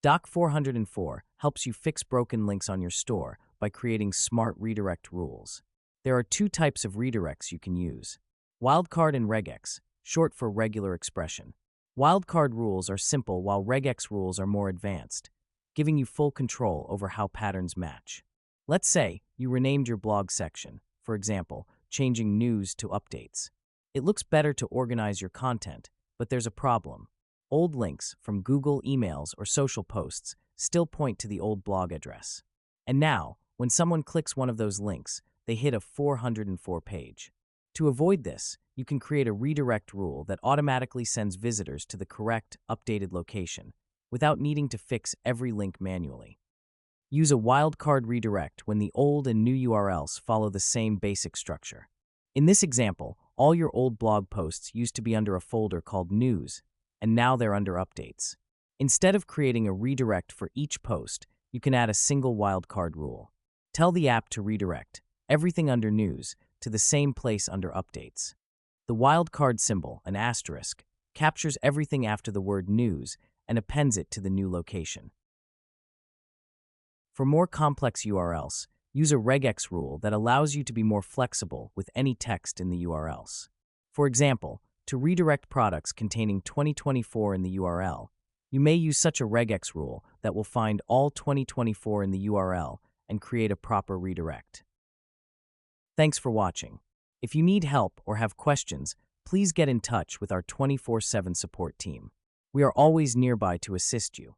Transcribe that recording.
Doc 404 helps you fix broken links on your store by creating smart redirect rules. There are two types of redirects you can use: WildCard and RegEx, short for regular expression. WildCard rules are simple while RegEx rules are more advanced, giving you full control over how patterns match. Let's say you renamed your blog section, for example, changing news to updates. It looks better to organize your content, but there's a problem. Old links from Google emails or social posts still point to the old blog address. And now, when someone clicks one of those links, they hit a 404 page. To avoid this, you can create a redirect rule that automatically sends visitors to the correct, updated location, without needing to fix every link manually. Use a wildcard redirect when the old and new URLs follow the same basic structure. In this example, all your old blog posts used to be under a folder called News, and now they're under Updates. Instead of creating a redirect for each post, you can add a single wildcard rule. Tell the app to redirect everything under News to the same place under Updates. The wildcard symbol, an asterisk, captures everything after the word News and appends it to the new location. For more complex URLs, use a regex rule that allows you to be more flexible with any text in the URLs. For example, to redirect products containing 2024 in the URL, you may use such a regex rule that will find all 2024 in the URL and create a proper redirect. Thanks for watching. If you need help or have questions, please get in touch with our 24/7 support team. We are always nearby to assist you.